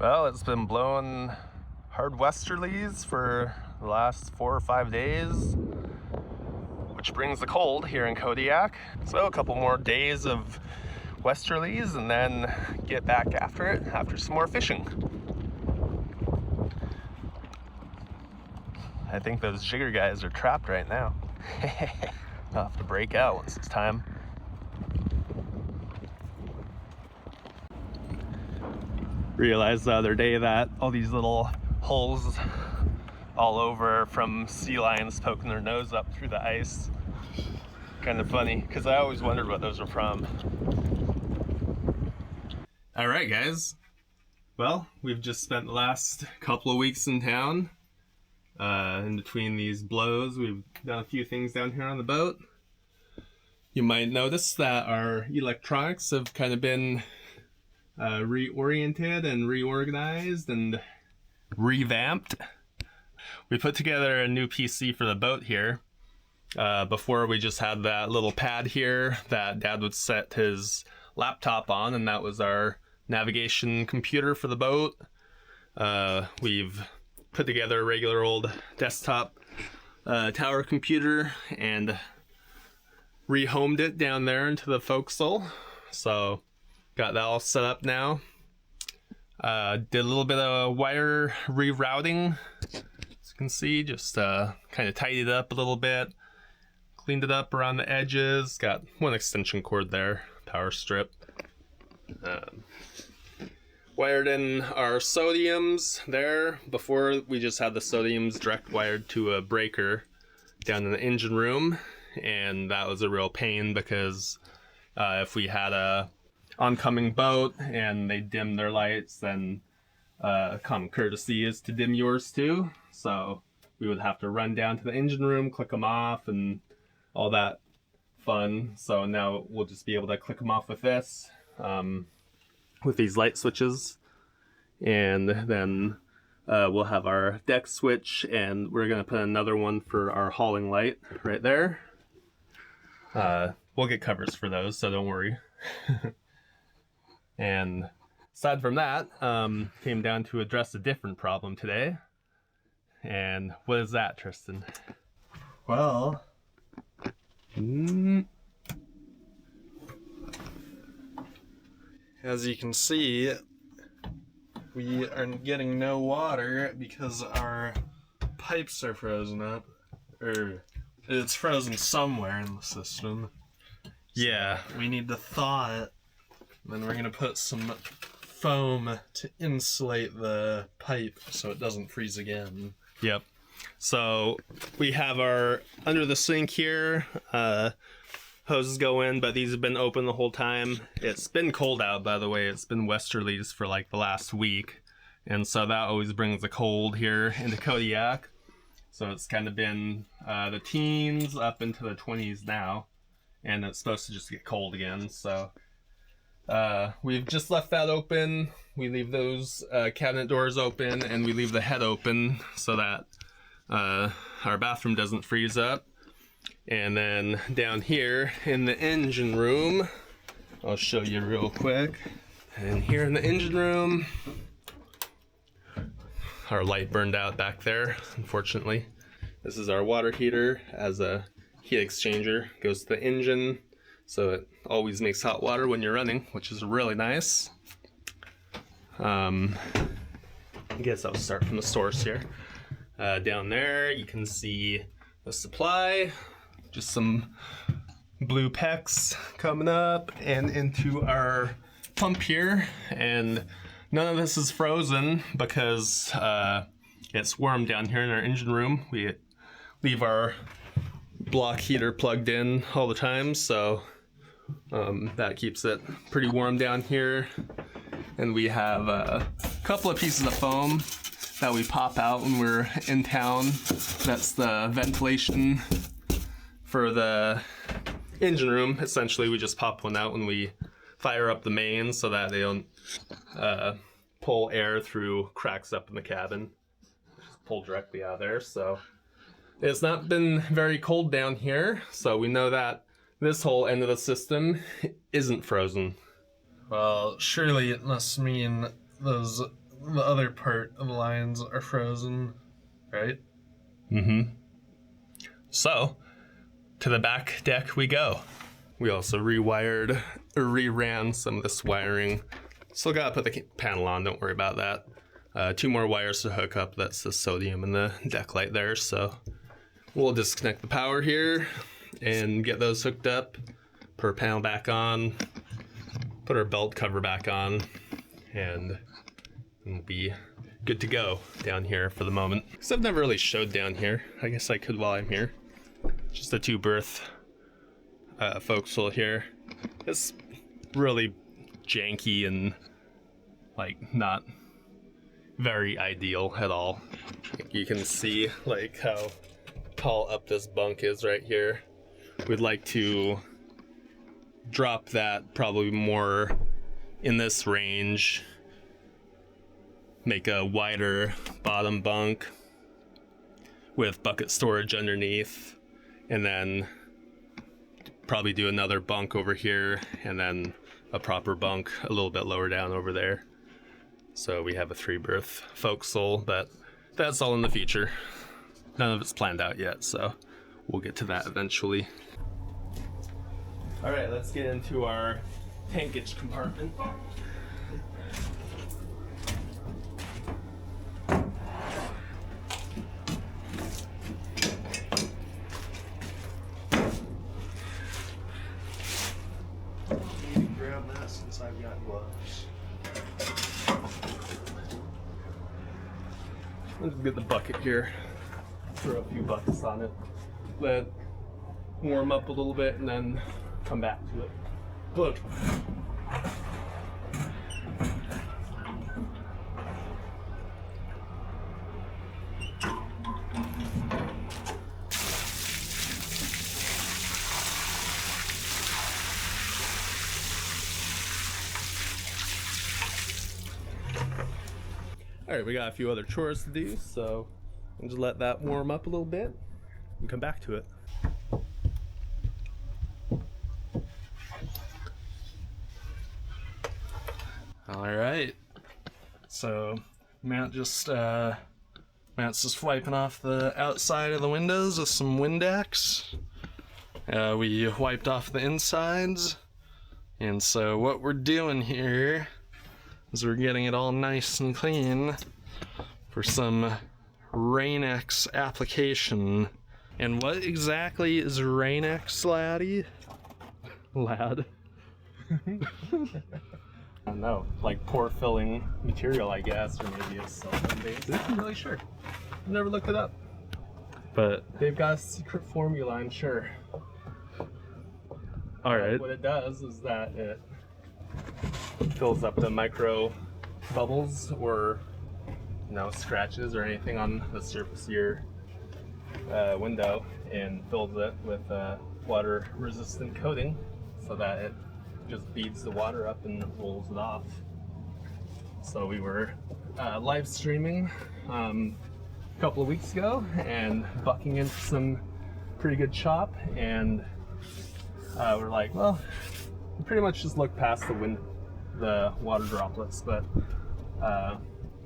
Well, it's been blowing hard westerlies for the last 4 or 5 days, which brings the cold here in Kodiak. So a couple more days of westerlies and then get back after it after some more fishing. I think those jigger guys are trapped right now. I'll have to break out once it's time. Realized the other day that all these little holes all over from sea lions poking their nose up through the ice. Kind of funny, because I always wondered what those were from. Alright guys, well, we've just spent the last couple of weeks in town. In between these blows, we've done a few things down here on the boat. You might notice that our electronics have kind of been reoriented and reorganized and revamped. We put together a new PC for the boat here. Before we just had that little pad here that Dad would set his laptop on, and that was our navigation computer for the boat. We've put together a regular old desktop tower computer and rehomed it down there into the forecastle. So got that all set up now. Did a little bit of wire rerouting, as you can see, just kind of tidied it up a little bit, cleaned it up around the edges, got one extension cord there, power strip. Wired in our sodiums there. Before, we just had the sodiums direct wired to a breaker down in the engine room, and that was a real pain because if we had a oncoming boat and they dim their lights, then common courtesy is to dim yours too. So we would have to run down to the engine room, click them off, and all that fun. So now we'll just be able to click them off with this, with these light switches. And then we'll have our deck switch, and we're going to put another one for our hauling light right there. We'll get covers for those, so don't worry. And aside from that, came down to address a different problem today. And what is that, Tristan? Well, as you can see, we are getting no water because our pipes are frozen up. Or it's frozen somewhere in the system. Yeah. So we need to thaw it. Then we're going to put some foam to insulate the pipe so it doesn't freeze again. Yep. So we have our under the sink here. Hoses go in, but these have been open the whole time. It's been cold out, by the way. It's been westerlies for like the last week. And so that always brings the cold here into Kodiak. So it's kind of been the teens up into the 20s now. And it's supposed to just get cold again. So we've just left that open. We leave those cabinet doors open, and we leave the head open so that our bathroom doesn't freeze up. And then down here in the engine room, I'll show you real quick. And here in the engine room, our light burned out back there, unfortunately. This is our water heater as a heat exchanger. Goes to the engine, so it always makes hot water when you're running, which is really nice. I guess I'll start from the source here. Down there, you can see the supply. Just some blue PEX coming up and into our pump here. And none of this is frozen because it's warm down here in our engine room. We leave our block heater plugged in all the time, so that keeps it pretty warm down here. And we have a couple of pieces of foam that we pop out when we're in town. That's the ventilation for the engine room. Essentially, we just pop one out when we fire up the mains so that they don't pull air through cracks up in the cabin. Just pull directly out of there. So it's not been very cold down here, so we know that this whole end of the system isn't frozen. Well, surely it must mean those the other part of the lines are frozen, right? Mm-hmm. So, to the back deck we go. We also rewired, or reran some of this wiring. Still gotta put the panel on, don't worry about that. 2 more wires to hook up, that's the sodium and the deck light there, so we'll disconnect the power here and get those hooked up, put our panel back on, put our belt cover back on, and we'll be good to go down here for the moment. Because I've never really showed down here. I guess I could while I'm here. Just a 2-berth forecastle here. It's really janky and like not very ideal at all. You can see like how tall up this bunk is right here. We'd like to drop that probably more in this range, make a wider bottom bunk with bucket storage underneath, and then probably do another bunk over here and then a proper bunk a little bit lower down over there. So we have a 3-berth forecastle, but that's all in the future. None of it's planned out yet, so we'll get to that eventually. All right, let's get into our tankage compartment. Grab that since I've got gloves. Let's get the bucket here. Throw a few buckets on it. Let it warm up a little bit and then come back to it. Look. All right, we got a few other chores to do, so we'll just let that warm up a little bit and come back to it. All right. So Matt's just wiping off the outside of the windows with some Windex. We wiped off the insides, and so what we're doing here is we're getting it all nice and clean for some Rain-X application. And what exactly is Rain-X, laddie? Lad. I don't know, like pore filling material, I guess, or maybe it's silicone based. I'm not really sure. I've never looked it up. But They've got a secret formula, I'm sure. all right. What it does is that it fills up the micro bubbles or scratches or anything on the surface of your window and fills it with water resistant coating so that it just beads the water up and rolls it off. So we were live streaming a couple of weeks ago and bucking into some pretty good chop, and we're like, well, we pretty much just look past the water droplets, but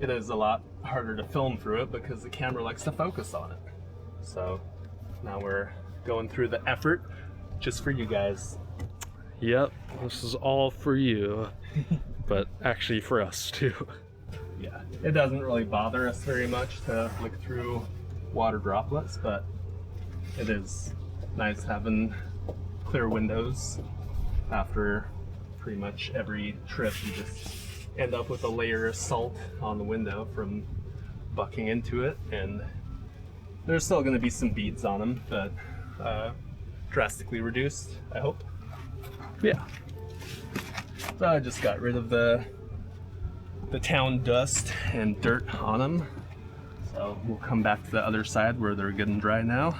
it is a lot harder to film through it because the camera likes to focus on it. So now we're going through the effort just for you guys. Yep, this is all for you, but actually for us too. Yeah, it doesn't really bother us very much to look through water droplets, but it is nice having clear windows. After pretty much every trip, you just end up with a layer of salt on the window from bucking into it, and there's still going to be some beads on them, but drastically reduced, I hope. Yeah. So I just got rid of the town dust and dirt on them. So we'll come back to the other side where they're good and dry now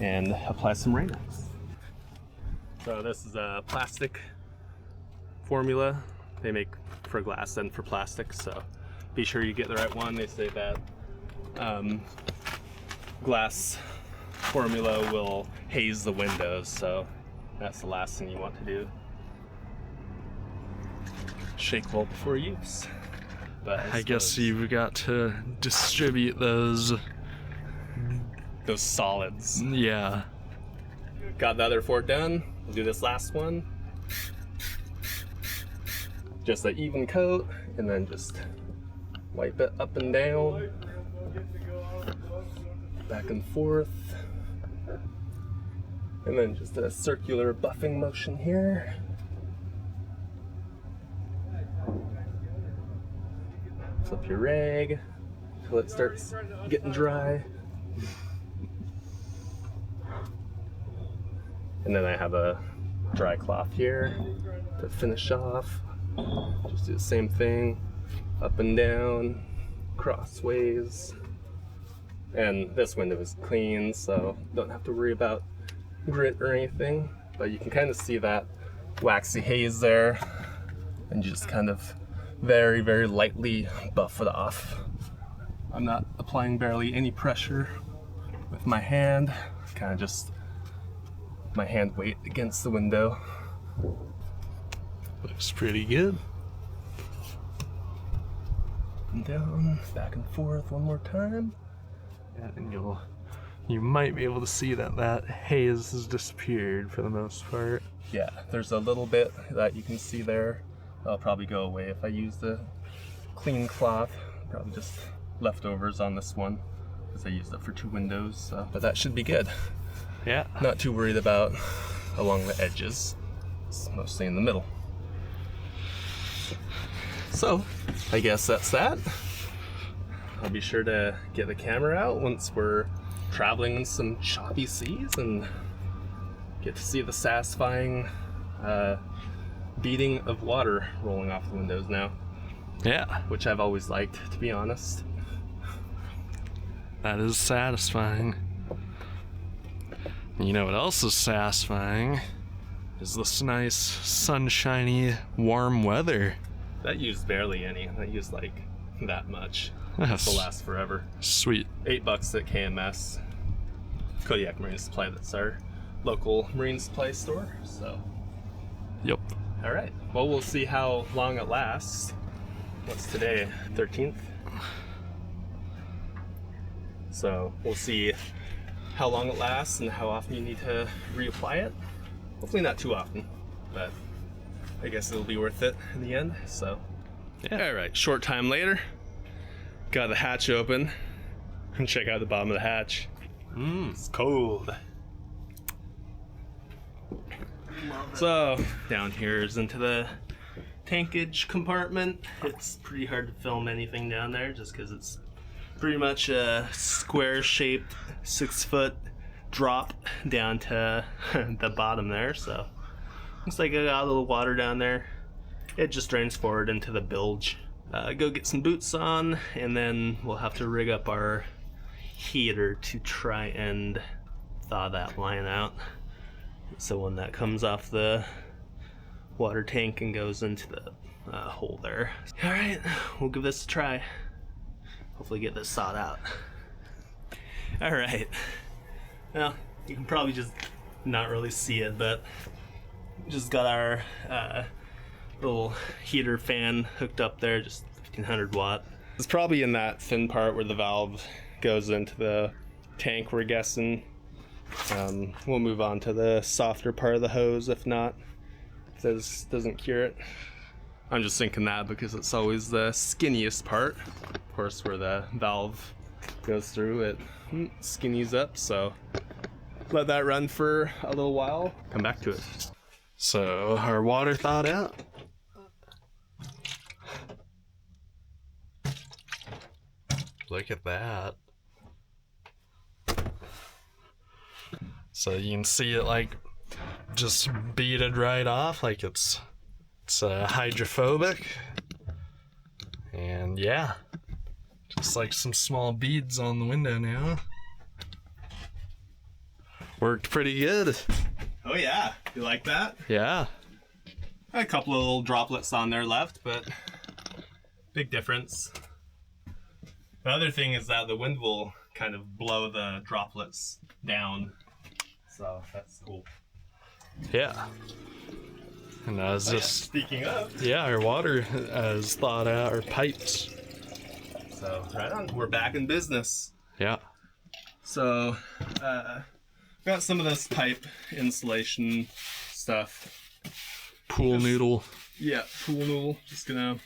and apply some Rain-X. So this is a plastic formula they make for glass and for plastic, so be sure you get the right one. They say that glass formula will haze the windows, so that's the last thing you want to do. Shake well before use. But I guess you've got to distribute those solids. Yeah. Got the other 4 done. We'll do this last one. Just an even coat, and then just wipe it up and down, back and forth, and then just a circular buffing motion here. Flip your rag till it starts getting dry. And then I have a dry cloth here to finish off. Just do the same thing, up and down, crossways. And this window is clean, so don't have to worry about grit or anything. But you can kind of see that waxy haze there, and just kind of very, very lightly buff it off. I'm not applying barely any pressure with my hand, kind of just my hand weight against the window. Looks pretty good. And down, back and forth one more time. Yeah, and you might be able to see that haze has disappeared for the most part. Yeah, there's a little bit that you can see there. That'll probably go away if I use the clean cloth. Probably just leftovers on this one because I used it for 2 windows. So. But that should be good. Yeah. Not too worried about along the edges. It's mostly in the middle. So, I guess that's that. I'll be sure to get the camera out once we're traveling in some choppy seas and get to see the satisfying beating of water rolling off the windows now. Yeah. Which I've always liked, to be honest. That is satisfying. You know what else is satisfying? Is this nice, sunshiny, warm weather. That used barely any. That used like that much. Yes. This will last forever. Sweet. $8 at KMS. Kodiak Marine Supply, that's our local marine supply store. So, Yep. all right. Well, we'll see how long it lasts. What's today? 13th? So we'll see how long it lasts and how often you need to reapply it. Hopefully not too often, but I guess it'll be worth it in the end. So, yeah. All right. Short time later, got the hatch open and check out the bottom of the hatch. It's cold. So down here is into the tankage compartment. It's pretty hard to film anything down there just because it's pretty much a square-shaped 6-foot drop down to the bottom there. So looks like I got a little water down there. It just drains forward into the bilge. Go get some boots on, and then we'll have to rig up our heater to try and thaw that line out. So when that comes off the water tank and goes into the hole there. All right, we'll give this a try. Hopefully get this thawed out. All right. Well, you can probably just not really see it, but just got our little heater fan hooked up there, just 1500 watt. It's probably in that thin part where the valve goes into the tank, we're guessing. We'll move on to the softer part of the hose if not. If this doesn't cure it. I'm just thinking that because it's always the skinniest part. Of course, where the valve goes through, it skinnies up, so let that run for a little while. Come back to it. So our water thawed out. Look at that. So you can see it like just beaded right off, like it's hydrophobic. And yeah, just like some small beads on the window now. Worked pretty good. Oh yeah, you like that? Yeah. A couple of little droplets on there left, but big difference. The other thing is that the wind will kind of blow the droplets down, so that's cool. Yeah. And it's just, Speaking of, yeah, our water is thawed out, our pipes. so right on, we're back in business. Yeah. So, got some of this pipe insulation stuff. Pool noodle. Yeah, pool noodle. Just gonna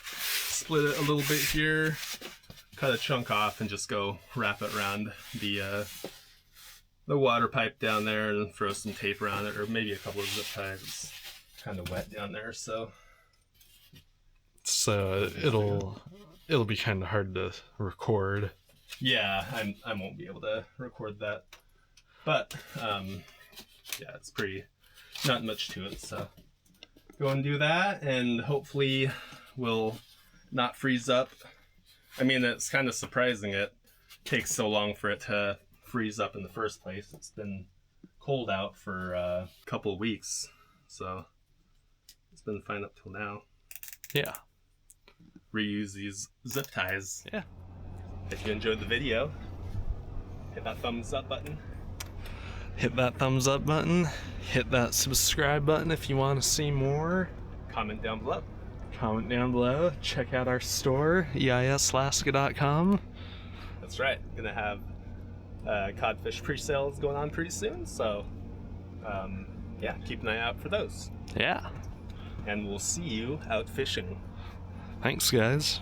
split it a little bit here, cut a chunk off, and just go wrap it around the water pipe down there, and throw some tape around it, or maybe a couple of zip ties. It's kind of wet down there, so. So it'll be kind of hard to record. Yeah, I won't be able to record that, but yeah, it's pretty, not much to it. So go and do that, and hopefully we'll not freeze up. I mean, it's kind of surprising it takes so long for it to freeze up in the first place. It's been cold out for a couple of weeks, so it's been fine up till now. Yeah. Reuse these zip ties. Yeah. If you enjoyed the video, hit that thumbs up button. Hit that thumbs up button. Hit that subscribe button if you want to see more. Comment down below. Comment down below. Check out our store, eislaska.com. That's right. Gonna have Codfish pre-sales going on pretty soon, so yeah, keep an eye out for those. Yeah. And we'll see you out fishing. Thanks, guys.